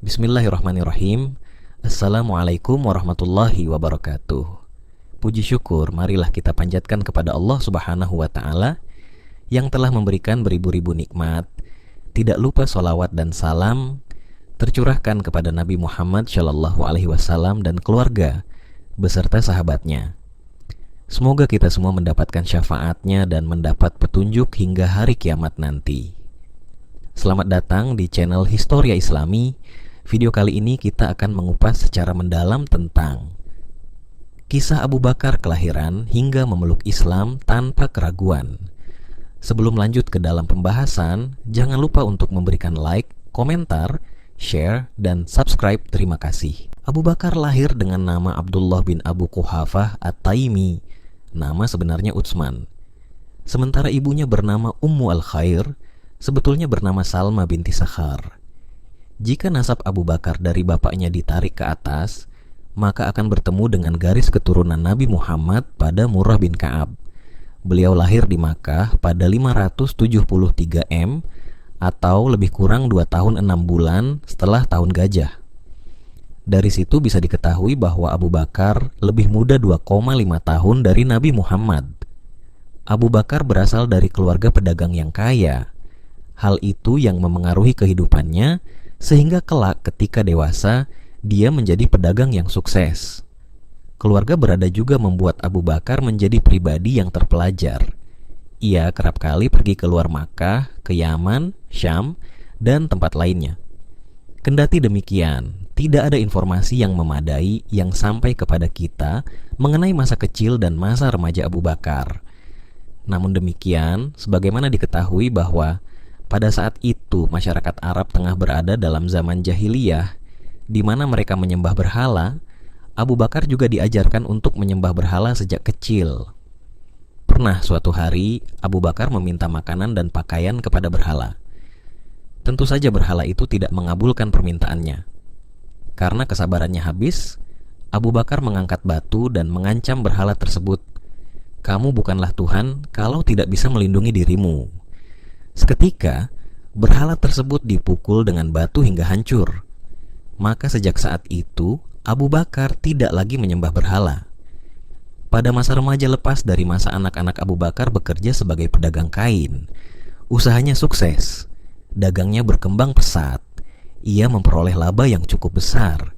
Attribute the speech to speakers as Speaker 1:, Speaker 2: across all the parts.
Speaker 1: Bismillahirrahmanirrahim. Assalamualaikum warahmatullahi wabarakatuh. Puji syukur marilah kita panjatkan kepada Allah Subhanahu wa ta'ala yang telah memberikan beribu-ribu nikmat. Tidak lupa sholawat dan salam tercurahkan kepada Nabi Muhammad SAW dan keluarga beserta sahabatnya. Semoga kita semua mendapatkan syafaatnya dan mendapat petunjuk hingga hari kiamat nanti. Selamat datang di channel Historia Islami. Video kali ini kita akan mengupas secara mendalam tentang kisah Abu Bakar kelahiran hingga memeluk Islam tanpa keraguan. Sebelum lanjut ke dalam pembahasan, jangan lupa untuk memberikan like, komentar, share, dan subscribe. Terima kasih. Abu Bakar lahir dengan nama Abdullah bin Abu Quhafah At-Taimi. Nama sebenarnya Utsman. Sementara ibunya bernama Ummu Al-Khair, sebetulnya bernama Salma binti Sakhar. Jika nasab Abu Bakar dari bapaknya ditarik ke atas, maka akan bertemu dengan garis keturunan Nabi Muhammad pada Murrah bin Ka'ab. Beliau lahir di Makkah pada 573 M atau lebih kurang 2 tahun 6 bulan setelah tahun gajah. Dari situ bisa diketahui bahwa Abu Bakar lebih muda 2,5 tahun dari Nabi Muhammad. Abu Bakar berasal dari keluarga pedagang yang kaya. Hal itu yang memengaruhi kehidupannya sehingga kelak ketika dewasa dia menjadi pedagang yang sukses. Keluarga berada juga membuat Abu Bakar menjadi pribadi yang terpelajar. Ia kerap kali pergi keluar Makkah, ke Yaman, Syam, dan tempat lainnya. Kendati demikian, tidak ada informasi yang memadai yang sampai kepada kita mengenai masa kecil dan masa remaja Abu Bakar. Namun demikian, sebagaimana diketahui bahwa pada saat itu masyarakat Arab tengah berada dalam zaman jahiliyah, di mana mereka menyembah berhala. Abu Bakar juga diajarkan untuk menyembah berhala sejak kecil. Pernah suatu hari Abu Bakar meminta makanan dan pakaian kepada berhala. Tentu saja berhala itu tidak mengabulkan permintaannya. Karena kesabarannya habis, Abu Bakar mengangkat batu dan mengancam berhala tersebut. "Kamu bukanlah Tuhan kalau tidak bisa melindungi dirimu." Seketika, berhala tersebut dipukul dengan batu hingga hancur. Maka sejak saat itu, Abu Bakar tidak lagi menyembah berhala. Pada masa remaja lepas dari masa anak-anak, Abu Bakar bekerja sebagai pedagang kain. Usahanya sukses, dagangnya berkembang pesat. Ia memperoleh laba yang cukup besar.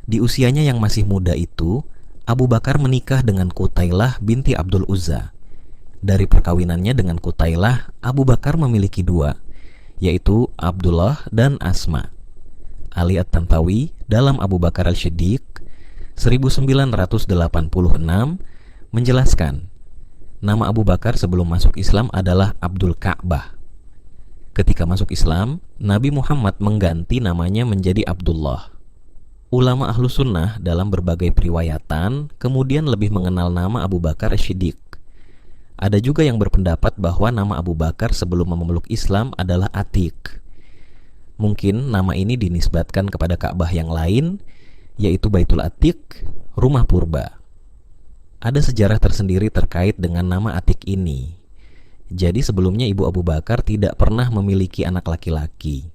Speaker 1: Di usianya yang masih muda itu, Abu Bakar menikah dengan Qutailah binti Abdul Uzza. Dari perkawinannya dengan Qutailah, Abu Bakar memiliki 2, yaitu Abdullah dan Asma. Ali At-Tantawi dalam Abu Bakar Al-Shiddiq 1986 menjelaskan, nama Abu Bakar sebelum masuk Islam adalah Abdul Ka'bah. Ketika masuk Islam, Nabi Muhammad mengganti namanya menjadi Abdullah. Ulama Ahlus Sunnah dalam berbagai periwayatan kemudian lebih mengenal nama Abu Bakar Al-Shiddiq. Ada juga yang berpendapat bahwa nama Abu Bakar sebelum memeluk Islam adalah Atiq. Mungkin nama ini dinisbatkan kepada Ka'bah yang lain, yaitu Baitul Atiq, rumah purba. Ada sejarah tersendiri terkait dengan nama Atiq ini. Jadi sebelumnya ibu Abu Bakar tidak pernah memiliki anak laki-laki.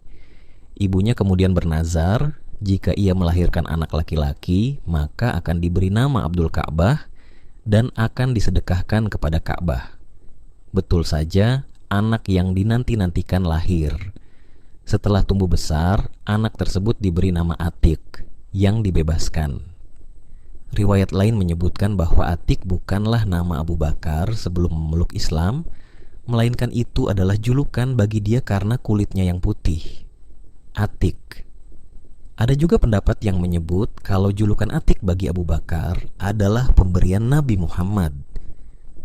Speaker 1: Ibunya kemudian bernazar, jika ia melahirkan anak laki-laki, maka akan diberi nama Abdul Ka'bah dan akan disedekahkan kepada Ka'bah. Betul saja, anak yang dinanti-nantikan lahir. Setelah tumbuh besar, anak tersebut diberi nama Atiq, yang dibebaskan. Riwayat lain menyebutkan bahwa Atiq bukanlah nama Abu Bakar sebelum memeluk Islam, melainkan itu adalah julukan bagi dia karena kulitnya yang putih. Atiq. Ada juga pendapat yang menyebut kalau julukan Atiq bagi Abu Bakar adalah pemberian Nabi Muhammad.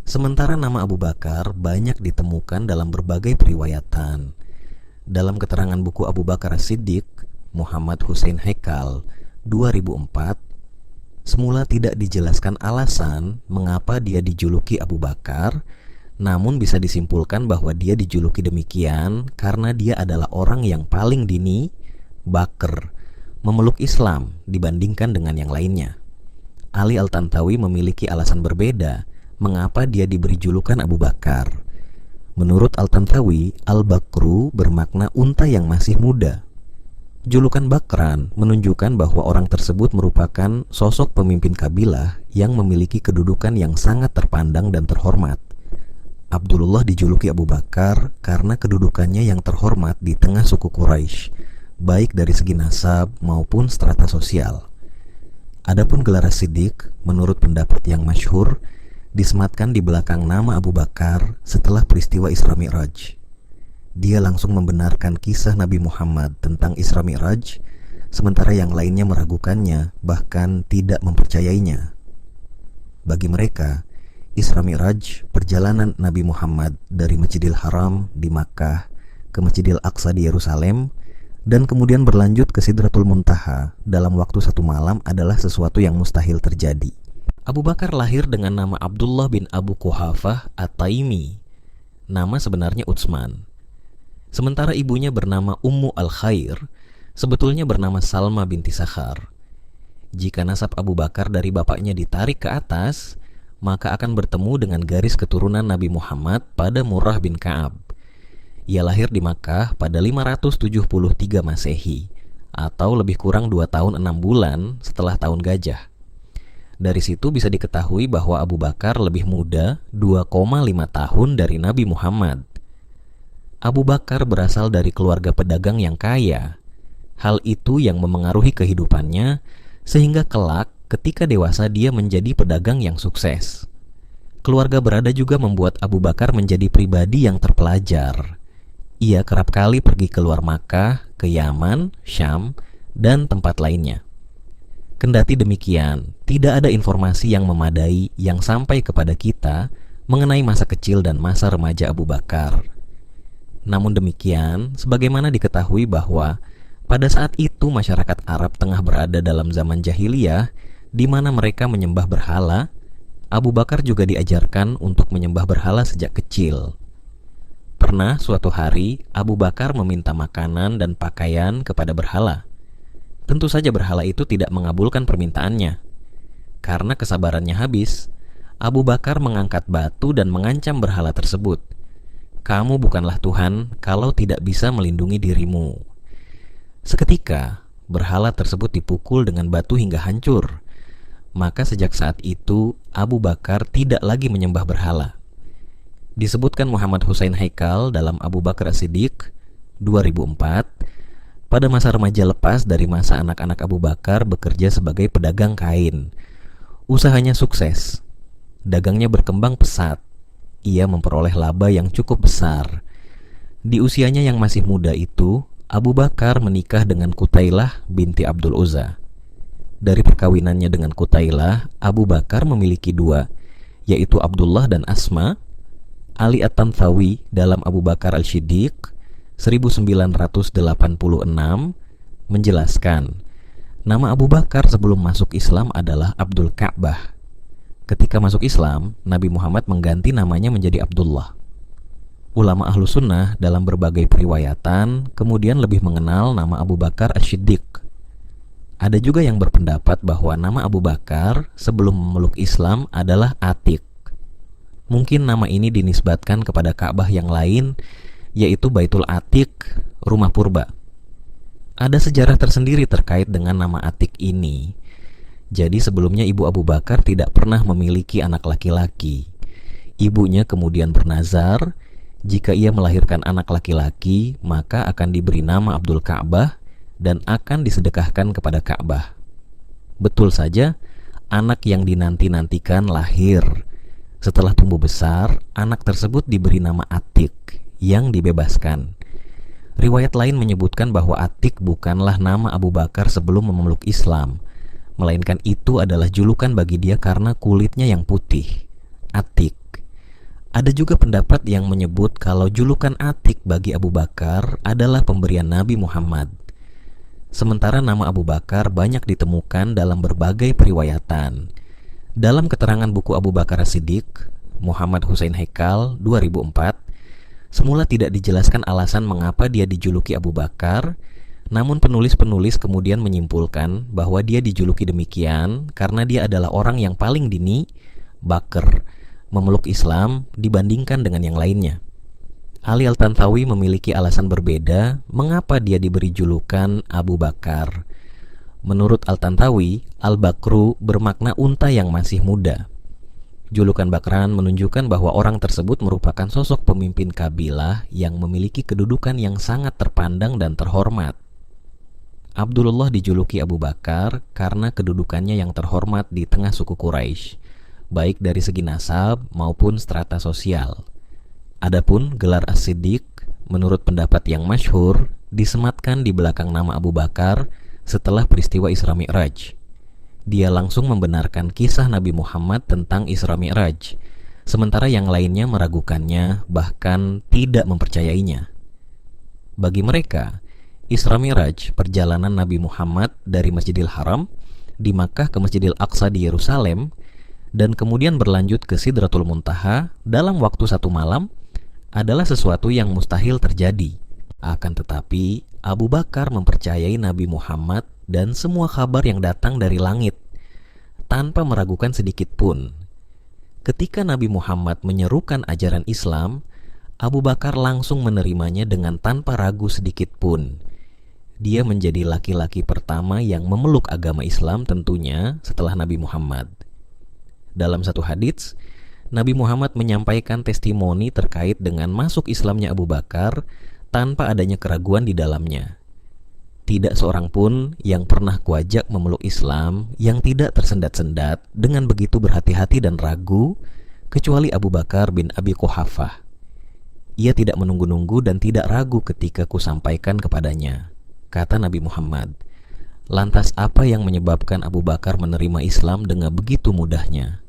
Speaker 1: Sementara nama Abu Bakar banyak ditemukan dalam berbagai periwayatan. Dalam keterangan buku Abu Bakar As-Siddiq, Muhammad Hussein Haikal, 2004, semula tidak dijelaskan alasan mengapa dia dijuluki Abu Bakar, namun bisa disimpulkan bahwa dia dijuluki demikian karena dia adalah orang yang paling dini, Bakr, memeluk Islam dibandingkan dengan yang lainnya. Ali Al-Tantawi memiliki alasan berbeda mengapa dia diberi julukan Abu Bakar. Menurut Al-Tantawi, Al-Bakru bermakna unta yang masih muda. Julukan Bakran menunjukkan bahwa orang tersebut merupakan sosok pemimpin kabilah yang memiliki kedudukan yang sangat terpandang dan terhormat. Abdullah dijuluki Abu Bakar karena kedudukannya yang terhormat di tengah suku Quraisy, baik dari segi nasab maupun strata sosial. Adapun gelar Siddiq, menurut pendapat yang masyhur, disematkan di belakang nama Abu Bakar setelah peristiwa Isra Mi'raj. Dia langsung membenarkan kisah Nabi Muhammad tentang Isra Mi'raj, sementara yang lainnya meragukannya, bahkan tidak mempercayainya. Bagi mereka, Isra Mi'raj perjalanan Nabi Muhammad dari Masjidil Haram di Makkah ke Masjidil Aqsa di Yerusalem dan kemudian berlanjut ke Sidratul Muntaha dalam waktu 1 malam adalah sesuatu yang mustahil terjadi. Abu Bakar lahir dengan nama Abdullah bin Abu Quhafah At-Taimi. Nama sebenarnya Utsman. Sementara ibunya bernama Ummu Al-Khair, sebetulnya bernama Salma binti Sakhar. Jika nasab Abu Bakar dari bapaknya ditarik ke atas, maka akan bertemu dengan garis keturunan Nabi Muhammad pada Murrah bin Ka'ab. Ia lahir di Makkah pada 573 Masehi, atau lebih kurang 2 tahun 6 bulan setelah tahun gajah. Dari situ bisa diketahui bahwa Abu Bakar lebih muda 2,5 tahun dari Nabi Muhammad. Abu Bakar berasal dari keluarga pedagang yang kaya. Hal itu yang memengaruhi kehidupannya, sehingga kelak ketika dewasa dia menjadi pedagang yang sukses. Keluarga berada juga membuat Abu Bakar menjadi pribadi yang terpelajar. Ia kerap kali pergi keluar Makkah, ke Yaman, Syam, dan tempat lainnya. Kendati demikian, tidak ada informasi yang memadai yang sampai kepada kita mengenai masa kecil dan masa remaja Abu Bakar. Namun demikian, sebagaimana diketahui bahwa pada saat itu masyarakat Arab tengah berada dalam zaman jahiliyah di mana mereka menyembah berhala, Abu Bakar juga diajarkan untuk menyembah berhala sejak kecil. Pernah suatu hari Abu Bakar meminta makanan dan pakaian kepada berhala. Tentu saja berhala itu tidak mengabulkan permintaannya. Karena kesabarannya habis, Abu Bakar mengangkat batu dan mengancam berhala tersebut. Kamu bukanlah Tuhan kalau tidak bisa melindungi dirimu. Seketika, berhala tersebut dipukul dengan batu hingga hancur. Maka sejak saat itu, Abu Bakar tidak lagi menyembah berhala. Disebutkan Muhammad Hussein Haikal dalam Abu Bakar As-Siddiq 2004, pada masa remaja lepas dari masa anak-anak Abu Bakar bekerja sebagai pedagang kain. Usahanya sukses. Dagangnya berkembang pesat. Ia memperoleh laba yang cukup besar. Di usianya yang masih muda itu, Abu Bakar menikah dengan Qutailah binti Abdul Uzza. Dari perkawinannya dengan Qutailah, Abu Bakar memiliki 2, yaitu Abdullah dan Asma. Ali At-Tanthawi dalam Abu Bakar Al-Siddiq 1986 menjelaskan, nama Abu Bakar sebelum masuk Islam adalah Abdul Ka'bah. Ketika masuk Islam, Nabi Muhammad mengganti namanya menjadi Abdullah. Ulama ahlu sunnah dalam berbagai periwayatan kemudian lebih mengenal nama Abu Bakar As-Siddiq. Ada juga yang berpendapat bahwa nama Abu Bakar sebelum memeluk Islam adalah Atiq. Mungkin nama ini dinisbatkan kepada Ka'bah yang lain, yaitu Baitul Atiq, rumah purba. Ada sejarah tersendiri terkait dengan nama Atiq ini. Jadi sebelumnya ibu Abu Bakar tidak pernah memiliki anak laki-laki. Ibunya kemudian bernazar, jika ia melahirkan anak laki-laki, maka akan diberi nama Abdul Ka'bah dan akan disedekahkan kepada Ka'bah. Betul saja, anak yang dinanti-nantikan lahir. Setelah tumbuh besar, anak tersebut diberi nama Atiq, yang dibebaskan. Riwayat lain menyebutkan bahwa Atiq bukanlah nama Abu Bakar sebelum memeluk Islam, melainkan itu adalah julukan bagi dia karena kulitnya yang putih, Atiq. Ada juga pendapat yang menyebut kalau julukan Atiq bagi Abu Bakar adalah pemberian Nabi Muhammad. Sementara nama Abu Bakar banyak ditemukan dalam berbagai periwayatan. Dalam keterangan buku Abu Bakar As-Siddiq, Muhammad Hussein Haikal 2004, semula tidak dijelaskan alasan mengapa dia dijuluki Abu Bakar. Namun penulis-penulis kemudian menyimpulkan bahwa dia dijuluki demikian karena dia adalah orang yang paling dini, Bakar, memeluk Islam dibandingkan dengan yang lainnya. Ali Al-Tantawi memiliki alasan berbeda mengapa dia diberi julukan Abu Bakar. Menurut Al-Tantawi, Al-Bakru bermakna unta yang masih muda. Julukan Bakran menunjukkan bahwa orang tersebut merupakan sosok pemimpin kabilah yang memiliki kedudukan yang sangat terpandang dan terhormat. Abdullah dijuluki Abu Bakar karena kedudukannya yang terhormat di tengah suku Quraisy, baik dari segi nasab maupun strata sosial. Adapun gelar As-Siddiq, menurut pendapat yang masyhur, disematkan di belakang nama Abu Bakar setelah peristiwa Isra Mi'raj. Dia langsung membenarkan kisah Nabi Muhammad tentang Isra Mi'raj, sementara yang lainnya meragukannya, bahkan tidak mempercayainya. Bagi mereka, Isra Mi'raj, perjalanan Nabi Muhammad dari Masjidil Haram di Makkah ke Masjidil Aqsa di Yerusalem, dan kemudian berlanjut ke Sidratul Muntaha dalam waktu 1 malam, adalah sesuatu yang mustahil terjadi. Akan tetapi, Abu Bakar mempercayai Nabi Muhammad dan semua kabar yang datang dari langit, tanpa meragukan sedikit pun. Ketika Nabi Muhammad menyerukan ajaran Islam, Abu Bakar langsung menerimanya dengan tanpa ragu sedikit pun. Dia menjadi laki-laki pertama yang memeluk agama Islam tentunya setelah Nabi Muhammad. Dalam satu hadits, Nabi Muhammad menyampaikan testimoni terkait dengan masuk Islamnya Abu Bakar tanpa adanya keraguan di dalamnya. Tidak seorang pun yang pernah kuajak memeluk Islam yang tidak tersendat-sendat dengan begitu berhati-hati dan ragu, kecuali Abu Bakar bin Abi Quhafah. Ia tidak menunggu-nunggu dan tidak ragu ketika kusampaikan kepadanya, kata Nabi Muhammad. Lantas apa yang menyebabkan Abu Bakar menerima Islam dengan begitu mudahnya?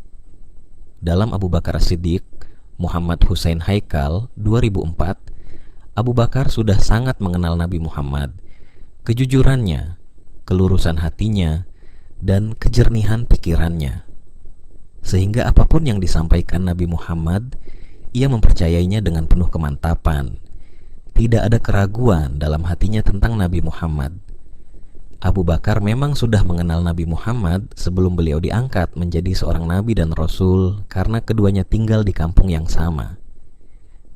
Speaker 1: Dalam Abu Bakar As-Siddiq, Muhammad Hussein Haikal, 2004, Abu Bakar sudah sangat mengenal Nabi Muhammad, kejujurannya, kelurusan hatinya, dan kejernihan pikirannya. Sehingga apapun yang disampaikan Nabi Muhammad, ia mempercayainya dengan penuh kemantapan. Tidak ada keraguan dalam hatinya tentang Nabi Muhammad. Abu Bakar memang sudah mengenal Nabi Muhammad sebelum beliau diangkat menjadi seorang nabi dan rasul, karena keduanya tinggal di kampung yang sama.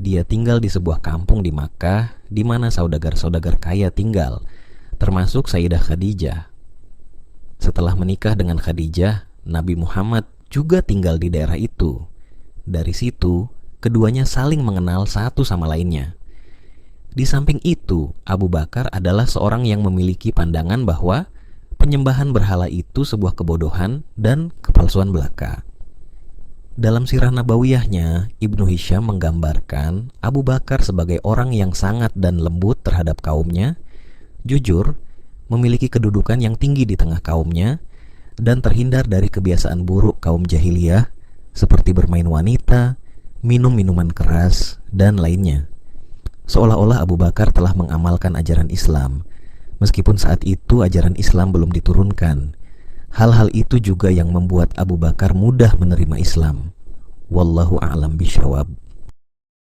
Speaker 1: Dia tinggal di sebuah kampung di Makkah di mana saudagar-saudagar kaya tinggal, termasuk Sayyidah Khadijah. Setelah menikah dengan Khadijah, Nabi Muhammad juga tinggal di daerah itu. Dari situ, keduanya saling mengenal satu sama lainnya. Di samping itu, Abu Bakar adalah seorang yang memiliki pandangan bahwa penyembahan berhala itu sebuah kebodohan dan kepalsuan belaka. Dalam sirah nabawiyahnya, Ibnu Hisham menggambarkan Abu Bakar sebagai orang yang sangat dan lembut terhadap kaumnya, jujur, memiliki kedudukan yang tinggi di tengah kaumnya, dan terhindar dari kebiasaan buruk kaum jahiliyah seperti bermain wanita, minum minuman keras, dan lainnya. Seolah-olah Abu Bakar telah mengamalkan ajaran Islam, meskipun saat itu ajaran Islam belum diturunkan. Hal-hal itu juga yang membuat Abu Bakar mudah menerima Islam. Wallahu a'lam bishawab.